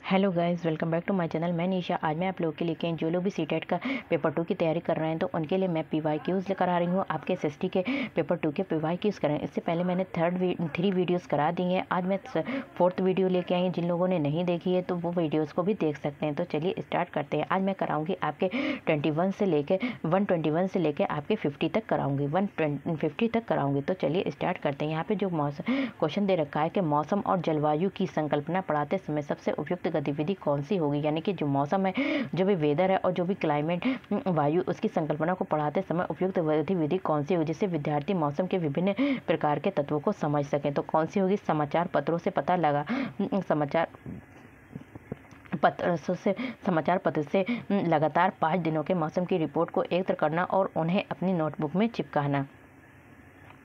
Hello guys, welcome back to my channel. मैं निशा। आज मैं आप लोगों के लिए जो लोग भी सीटेट का पेपर 2 की तैयारी कर रहे हैं तो उनके लिए मैं PYQs लेकर आ रही हूँ। आपके SST के पेपर 2 के PYQs करें। इससे पहले मैंने 3 वीडियोस करा दी हैं। आज मैं 4th वीडियो लेके आई हूँ। जिन लोगों ने नहीं देखी है तो वो वीडियोज़ को भी देख सकते हैं। तो चलिए स्टार्ट करते हैं। आज मैं कराऊँगी आपके 121 से लेके आपके 50 तक कराऊँगी, 150 तक कराऊँगी। तो चलिए स्टार्ट करते हैं। यहाँ पे जो क्वेश्चन दे रखा है कि मौसम और जलवायु की संकल्पना पढ़ाते समय सबसे उपयुक्त गतिविधि कौन सी होगी। यानी कि जो मौसम है, जो भी वेदर है और जो भी क्लाइमेट वायु, उसकी संकल्पना को पढ़ाते समय उपयुक्त गतिविधि कौन सी होगी, जिससे विद्यार्थी मौसम के विभिन्न प्रकार के तत्वों को समझ सकें। तो कौन सी होगी? समाचार पत्रों से पता लगा समाचार पत्र से लगातार 5 दिनों के मौसम की रिपोर्ट को एकत्र करना और उन्हें अपनी नोटबुक में चिपकाना।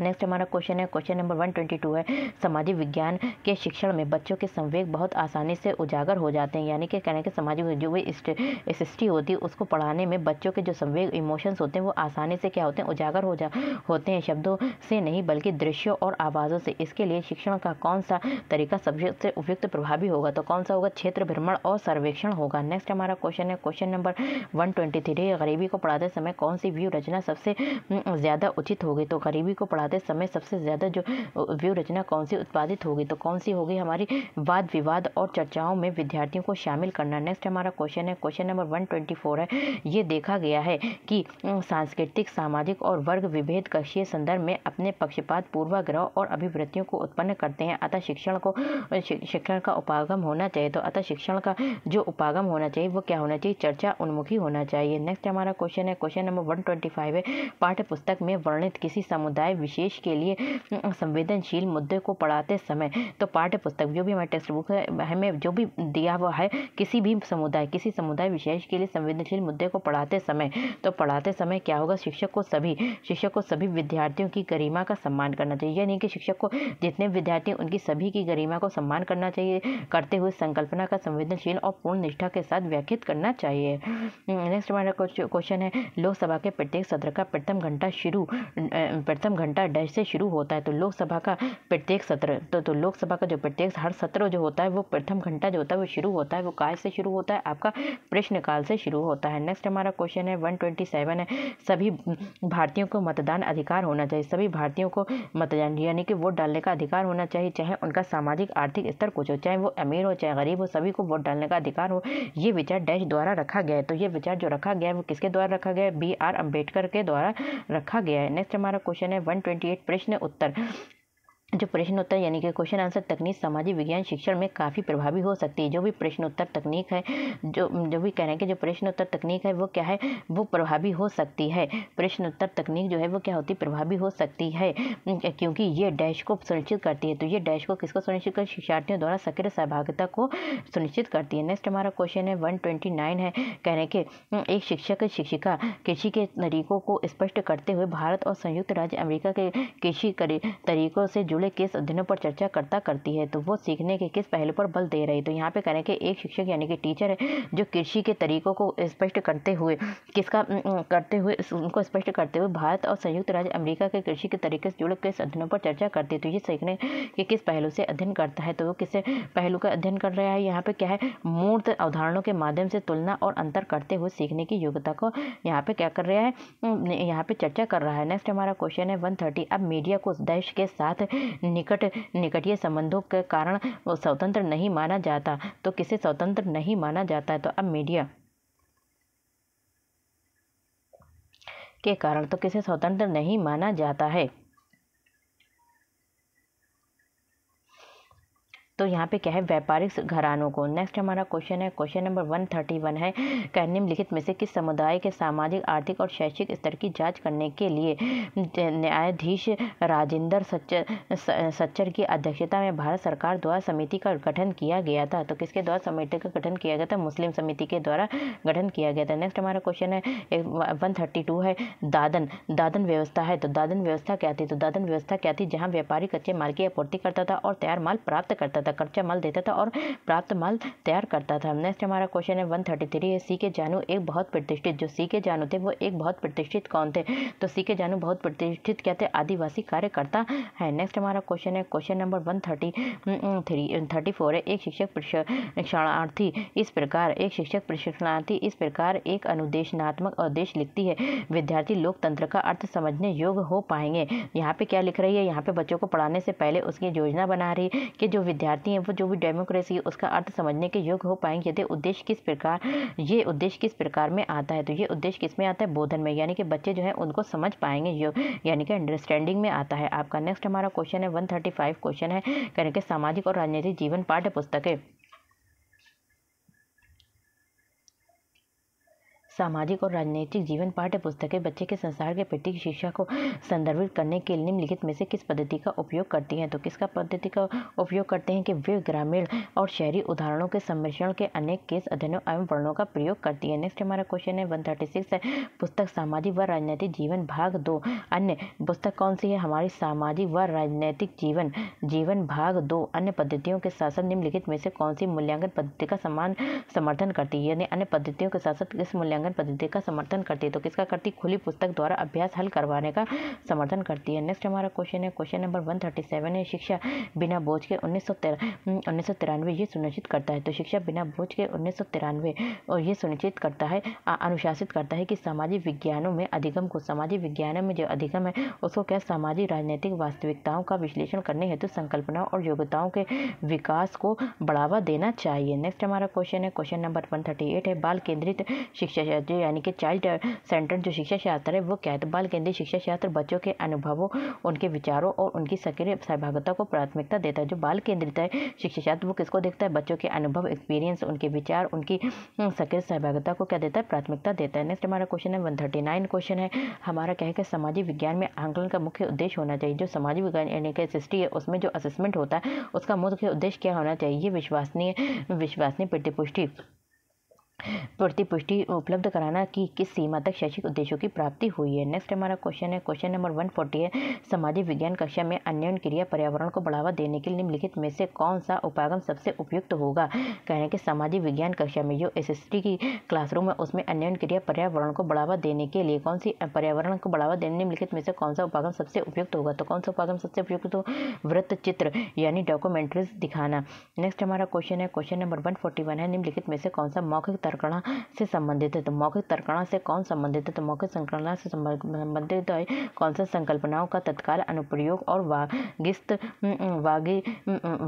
नेक्स्ट हमारा क्वेश्चन है, क्वेश्चन नंबर 122 है, सामाजिक विज्ञान के शिक्षण में बच्चों के संवेग बहुत आसानी से उजागर हो जाते हैं। यानी कि कहने के सामाजिक जो भी SST होती है उसको पढ़ाने में बच्चों के जो संवेग इमोशंस होते हैं वो आसानी से क्या होते हैं? उजागर होते हैं, शब्दों से नहीं बल्कि दृश्यों और आवाज़ों से। इसके लिए शिक्षण का कौन सा तरीका सबसे उपयुक्त प्रभावी होगा? तो कौन सा होगा? क्षेत्र भ्रमण और सर्वेक्षण होगा। नेक्स्ट हमारा क्वेश्चन है, क्वेश्चन नंबर 123, गरीबी को पढ़ाते समय कौन सी व्यू रचना सबसे ज़्यादा उचित होगी? तो गरीबी को पढ़ाते समय सबसे ज़्यादा जो व्यू रचना कौन सी उत्पादित होगी? तो कौन सी होगी? हमारी वाद विवाद और चर्चाओं में विद्यार्थियों को शामिल करना। नेक्स्ट हमारा क्वेश्चन है, क्वेश्चन नंबर 124 है, ये देखा गया है कि सांस्कृतिक, सामाजिक और वर्ग विभेद कक्षीय संदर्भ में अपने पक्षपात, पूर्वाग्रह और अभिवृत्तियों को उत्पन्न करते हैं। अतः शिक्षण का उपागम होना चाहिए। तो अतः शिक्षण का जो उपागम होना चाहिए वो क्या होना चाहिए? चर्चा उन्मुखी होना चाहिए। नेक्स्ट हमारा क्वेश्चन है, क्वेश्चन नंबर 125 है, पाठ्य पुस्तक में वर्णित किसी समुदाय विशेष के लिए संवेदनशील मुद्दे को पढ़ाते समय, तो पाठ्य पुस्तक जो भी हमारी टेक्स्ट बुक है हमें जो भी दिया हुआ है किसी समुदाय विशेष के लिए संवेदनशील मुद्दे को पढ़ाते समय क्या होगा? शिक्षक को सभी विद्यार्थियों की गरिमा का सम्मान करना चाहिए। यानी कि शिक्षक को जितने विद्यार्थी उनकी सभी की गरिमा को सम्मान करना चाहिए, करते हुए संकल्पना का संवेदनशील और पूर्ण निष्ठा के साथ व्याख्यात करना चाहिए। नेक्स्ट हमारा क्वेश्चन है, लोकसभा के प्रत्येक सत्र का प्रथम घंटा डैश से शुरू होता है। तो लोकसभा का प्रत्येक सत्र तो लोकसभा का जो प्रत्येक हर सत्र जो होता है वो प्रथम घंटा जो होता है वो शुरू होता है, वो काय से शुरू होता है? आपका प्रश्नकाल से शुरू होता है। नेक्स्ट हमारा क्वेश्चन है 127 है, सभी भारतीयों को मतदान अधिकार होना चाहिए। सभी भारतीयों को मतदान यानी कि वोट डालने का अधिकार होना चाहिए, चाहे उनका सामाजिक आर्थिक स्तर कुछ हो, चाहे वो अमीर हो चाहे गरीब हो, सभी को वोट डालने का अधिकार हो। ये विचार डैश द्वारा रखा गया है। तो ये विचार जो रखा गया है वो किसके द्वारा रखा गया है? BR अम्बेडकर के द्वारा रखा गया है। नेक्स्ट हमारा क्वेश्चन है 128, प्रश्न उत्तर। जो प्रश्न उत्तर यानी कि क्वेश्चन आंसर तकनीक सामाजिक विज्ञान शिक्षण में काफ़ी प्रभावी हो सकती है। जो भी प्रश्न उत्तर तकनीक है, जो भी कह रहे हैं कि जो प्रश्न उत्तर तकनीक है वो क्या है? वो प्रभावी हो सकती है। प्रश्न उत्तर तकनीक जो है वो क्या होती है? प्रभावी हो सकती है, क्योंकि ये डैश को सुनिश्चित करती है। तो ये डैश को किसको सुनिश्चित कर? शिक्षार्थियों द्वारा सक्रिय सहभागिता को सुनिश्चित करती है। नेक्स्ट हमारा क्वेश्चन है 129 है, कह रहे हैं कि एक शिक्षक शिक्षिका कृषि के तरीकों को स्पष्ट करते हुए भारत और संयुक्त राज्य अमेरिका के कृषि तरीकों से जुड़े किस अध्ययनों पर चर्चा करती है? तो वो सीखने के किस पहलू पर बल दे रही है? तो यहाँ पे करें कि एक शिक्षक यानी कि टीचर है जो कृषि के तरीकों को स्पष्ट करते हुए उनको स्पष्ट करते हुए भारत और संयुक्त राज्य अमेरिका के कृषि के तरीके से जुड़े किस अध्ययनों पर चर्चा करती है? तो ये सीखने के किस पहलू से अध्ययन करता है? तो वो किस पहलू का अध्ययन कर रहा है? यहाँ पे क्या है? मूर्त अवधारणों के माध्यम से तुलना और अंतर करते हुए सीखने की योग्यता को यहाँ पे क्या कर रहा है? यहाँ पे चर्चा कर रहा है। नेक्स्ट हमारा क्वेश्चन है 130, अब मीडिया को देश के साथ निकटीय संबंधों के कारण स्वतंत्र नहीं माना जाता। तो किसे स्वतंत्र नहीं माना जाता है? तो अब मीडिया के कारण तो किसे स्वतंत्र नहीं माना जाता है? तो यहाँ पे क्या है? व्यापारिक घरानों को। नेक्स्ट हमारा क्वेश्चन है, क्वेश्चन नंबर 131 है, निम्नलिखित में से किस समुदाय के सामाजिक, आर्थिक और शैक्षिक स्तर की जांच करने के लिए न्यायाधीश राजेंद्र सच्चर की अध्यक्षता में भारत सरकार द्वारा समिति का गठन किया गया था? तो किसके द्वारा समिति का गठन किया गया था? मुस्लिम समिति के द्वारा गठन किया गया था। नेक्स्ट हमारा क्वेश्चन है 132 है, दादन व्यवस्था है। तो दादन व्यवस्था क्या थी? तो दादन व्यवस्था क्या थी? जहाँ व्यापारी कच्चे माल की आपूर्ति करता था और तैयार माल प्राप्त करता था। था, कच्चा माल देता था और प्राप्त माल तैयार करता था। नेक्स्ट हमारा क्वेश्चन है 133 है, सी के जानू एक बहुत प्रतिष्ठित, जो सी के जानू थे वो एक बहुत प्रतिष्ठित कौन थे? तो सी के जानू बहुत प्रतिष्ठित क्या थे? आदिवासी कार्यकर्ता है। नेक्स्ट हमारा क्वेश्चन है क्वेश्चन नंबर 134 है, एक शिक्षक प्रशिक्षणार्थी इस प्रकार एक अनुदेशनात्मक आदेश लिखती है, विद्यार्थी लोकतंत्र का अर्थ समझने योग्य हो पाएंगे। यहाँ पे क्या लिख रही है? यहाँ पे बच्चों को पढ़ाने से पहले उसकी योजना बना रही है कि जो विद्यार्थी हैं वो जो भी डेमोक्रेसी है उसका अर्थ समझने के योग्य हो पाएंगे। यदि उद्देश्य किस प्रकार में आता है, तो ये उद्देश्य किस में आता है? बोधन में, यानी कि बच्चे जो है उनको समझ पाएंगे, यानी कि अंडरस्टैंडिंग में आता है आपका। नेक्स्ट हमारा क्वेश्चन है 135 क्वेश्चन है, करेंगे सामाजिक और राजनीतिक जीवन पाठ्य पुस्तकें। सामाजिक और राजनीतिक जीवन पाठ्य पुस्तकें बच्चे के संसार के प्रति शिक्षा को संदर्भित करने के लिए निम्नलिखित में से किस पद्धति का उपयोग करती हैं? तो किसका पद्धति का उपयोग करते हैं कि वे ग्रामीण और शहरी उदाहरणों के सम्मिश्रण के अनेक केस अध्ययनों एवं वर्णनों का प्रयोग करती है। नेक्स्ट हमारा क्वेश्चन है 136 है, पुस्तक सामाजिक व राजनीतिक जीवन भाग 2 अन्य पुस्तक कौन सी है? हमारी सामाजिक व राजनीतिक जीवन भाग 2 अन्य पद्धतियों के साथ साथ निम्नलिखित में से कौन सी मूल्यांकन पद्धति का समर्थन करती है? यानी अन्य पद्धतियों के साथ साथ किस मूल्यांकन पद्धति का समर्थन करती है? तो किसका करती? खुली पुस्तक द्वारा अभ्यास हल करवाने का समर्थन करती है। नेक्स्ट हमारा क्वेश्चन है क्वेश्चन नंबर 137 है, शिक्षा बिना बोझ के 1993 ये सुनिश्चित करता है। तो शिक्षा बिना बोझ के 1993 और ये सुनिश्चित करता है, अनुशासित करता है कि सामाजिक विज्ञानों में जो अधिगम है उसको क्या सामाजिक राजनीतिक वास्तविकताओं का विश्लेषण करने हेतु संकल्पनाओं और योग्यताओं के विकास को बढ़ावा देना चाहिए। नेक्स्ट हमारा क्वेश्चन है क्वेश्चन नंबर 138 है, बाल केंद्रित शिक्षा शास्त्र यानी कि चाइल्ड सेंटर जो शिक्षा शास्त्र है वो क्या है? तो बाल केंद्रित शिक्षा शास्त्र बच्चों के अनुभवों, उनके विचारों और उनकी सक्रिय सहभागिता को प्राथमिकता देता है। जो बाल केंद्रित है शिक्षा शास्त्र वो किसको देखता है? बच्चों के अनुभव, एक्सपीरियंस, उनके विचार, उनकी सक्रिय सहभागिता को क्या देता है? प्राथमिकता देता है। नेक्स्ट हमारा क्वेश्चन है 139 क्वेश्चन है, हमारा क्या है कि सामाजिक विज्ञान में आंकलन का मुख्य उद्देश्य होना चाहिए। जो सामाजिक विज्ञान यानी कि एसएसटी है उसमें जो असेसमेंट होता है उसका मुख्य उद्देश्य क्या होना चाहिए? विश्वसनीय प्रतिपुष्टि उपलब्ध कराना कि किस सीमा तक शैक्षिक उद्देश्यों की प्राप्ति हुई है। नेक्स्ट हमारा क्वेश्चन है क्वेश्चन नंबर 140 है, सामाजिक विज्ञान कक्षा में अन्योन्य क्रिया पर्यावरण को बढ़ावा देने के लिए निम्नलिखित में से कौन सा उपागम सबसे उपयुक्त होगा? कह रहे हैं कि सामाजिक विज्ञान कक्षा में जो एसएसटी की क्लासरूम है उसमें अन्योन्य क्रिया पर्यावरण को बढ़ावा देने के लिए कौन सी पर्यावरण को बढ़ावा देने निम्नलिखित में से कौन सा उपागम सबसे उपयुक्त होगा? तो कौन सा उपागम सबसे उपयुक्त हो? वृत्त चित्र यानी डॉक्यूमेंट्रीज दिखाना। नेक्स्ट हमारा क्वेश्चन है क्वेश्चन नंबर 141 है, निम्नलिखित में से कौन सा मौखिक तर्कणा से संबंधित है? तो मौखिक तर्कणा से कौन संबंधित है? तो मौखिक संकल्पना से संबंधित है कौन सा? संकल्पनाओं का तत्काल अनुप्रयोग और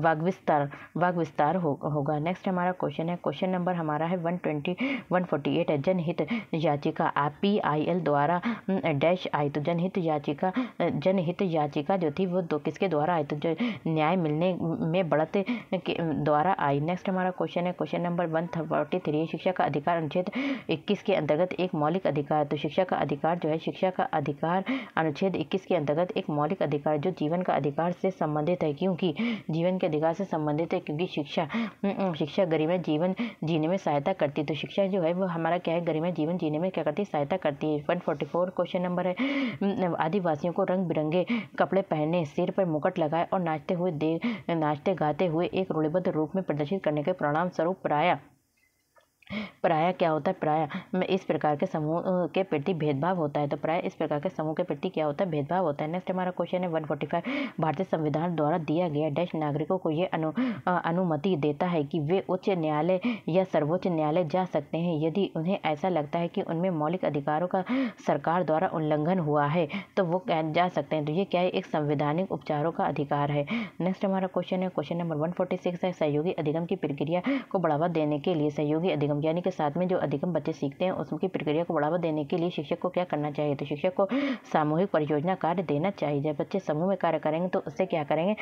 वाग विस्तार होगा। नेक्स्ट हमारा क्वेश्चन है क्वेश्चन नंबर हमारा है 148 है, जनहित याचिका PIL द्वारा डैश आई। तो जनहित याचिका जो थी वो किसके द्वारा आई? तो जो न्याय मिलने में बढ़त के द्वारा आई। नेक्स्ट हमारा क्वेश्चन है क्वेश्चन नंबर 143, शिक्षा का अधिकार अनुच्छेद 21 के अंतर्गत एक मौलिक अधिकार। तो शिक्षा का अधिकार जो है, शिक्षा का अधिकार अनुच्छेद 21 के अंतर्गत एक मौलिक अधिकार जो जीवन का अधिकार से संबंधित है, क्योंकि जीवन के अधिकार से संबंधित है, क्योंकि शिक्षा गरिमा जीवन जीने में सहायता करती है। तो शिक्षा जो है वो हमारा क्या है? गरिमा जीवन जीने में क्या करती है? सहायता करती है। 144 क्वेश्चन नंबर है, आदिवासियों को रंग बिरंगे कपड़े पहने, सिर पर मुकुट लगाए और नाचते गाते हुए एक रूढ़िबद्ध रूप में प्रदर्शित करने के परिणाम स्वरूप प्राय क्या होता है? प्राय में इस प्रकार के समूह के प्रति भेदभाव होता है। तो प्राय इस प्रकार के समूह के प्रति क्या होता है? भेदभाव होता है। नेक्स्ट हमारा क्वेश्चन है 145, भारतीय संविधान द्वारा दिया गया डैश नागरिकों को ये अनुमति देता है कि वे उच्च न्यायालय या सर्वोच्च न्यायालय जा सकते हैं यदि उन्हें ऐसा लगता है कि उनमें मौलिक अधिकारों का सरकार द्वारा उल्लंघन हुआ है, तो वो जा सकते हैं। तो ये क्या है? एक संवैधानिक उपचारों का अधिकार है। नेक्स्ट हमारा क्वेश्चन है क्वेश्चन नंबर 146 है, सहयोगी अधिगम की प्रक्रिया को बढ़ावा देने के लिए सहयोगी अधिगम यानी कि साथ में जो अधिगम बच्चे सीखते हैं उसकी प्रक्रिया को बढ़ावा देने के लिए शिक्षक को क्या करना चाहिए? तो शिक्षक को सामूहिक परियोजना कार्य देना चाहिए। जब बच्चे समूह में कार्य करेंगे तो उससे क्या करेंगे?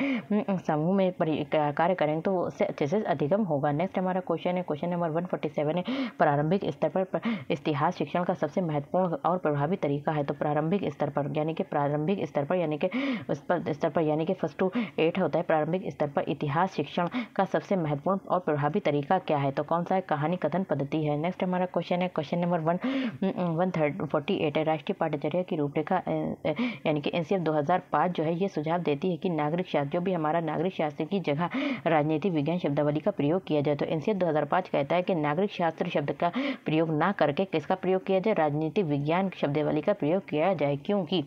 समूह में कार्य करेंगे तो उससे अच्छे से अधिगम होगा। नेक्स्ट हमारा क्वेश्चन है क्वेश्चन नंबर 147 है, प्रारंभिक स्तर पर इतिहास शिक्षण का सबसे महत्वपूर्ण और प्रभावी तरीका है। तो प्रारंभिक स्तर पर यानी कि फर्स्ट टू 8 होता है। प्रारंभिक स्तर पर इतिहास शिक्षण का सबसे महत्वपूर्ण और प्रभावी तरीका क्या है? तो कौन सा है? कहानी कथन मूल्यांकन पद्धति है। नेक्स्ट हमारा क्वेश्चन है क्वेश्चन नंबर 148 है। राष्ट्रीय पाठ्यचर्या की रूपरेखा यानी कि एनसीएफ 2005 जो है ये सुझाव देती है कि नागरिक शास्त्र जो भी हमारा नागरिक शास्त्र की जगह राजनीतिक विज्ञान शब्दावली का प्रयोग किया जाए। तो एनसीएफ 2005 कहता है कि नागरिक शास्त्र शब्द का प्रयोग ना करके किसका प्रयोग किया जाए, राजनीतिक विज्ञान शब्दावली का प्रयोग किया जाए। क्योंकि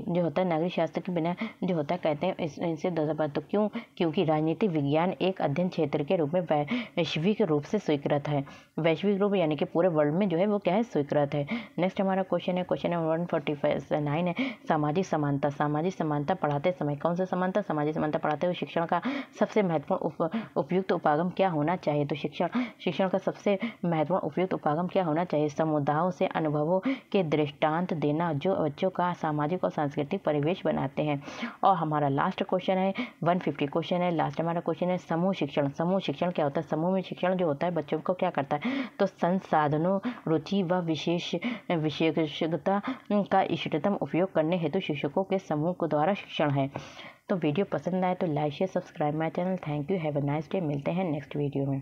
जो होता है नागरिक शास्त्र के बिना जो होता है कहते हैं इनसे 2005 तो क्योंकि राजनीतिक विज्ञान एक अध्ययन क्षेत्र के रूप में वैश्विक रूप से स्वीकृत है। वैश्विक रूप यानी कि पूरे वर्ल्ड में जो है वो क्या है, स्वीकृत है। नेक्स्ट हमारा क्वेश्चन है क्वेश्चन नंबर 149 है सामाजिक समानता। सामाजिक समानता पढ़ाते समय कौन सा समानता, सामाजिक समानता पढ़ाते हुए शिक्षण का सबसे महत्वपूर्ण उपयुक्त उपागम क्या होना चाहिए। तो शिक्षण का सबसे महत्वपूर्ण उपयुक्त उपागम क्या होना चाहिए, समुदायों से अनुभवों के दृष्टांत देना जो बच्चों का सामाजिक और सांस्कृतिक परिवेश बनाते हैं। और हमारा लास्ट क्वेश्चन है 150 क्वेश्चन है। लास्ट हमारा क्वेश्चन है समूह शिक्षण। समूह शिक्षण क्या होता है, समूह में शिक्षण जो होता है बच्चों को क्या करता है, तो संसाधनों, रुचि व विशेषज्ञता का इष्टतम उपयोग करने हेतु शिक्षकों के समूह को द्वारा शिक्षण है। तो वीडियो पसंद आए तो like share subscribe my channel. Thank you, have a nice day. मिलते हैं नेक्स्ट वीडियो में।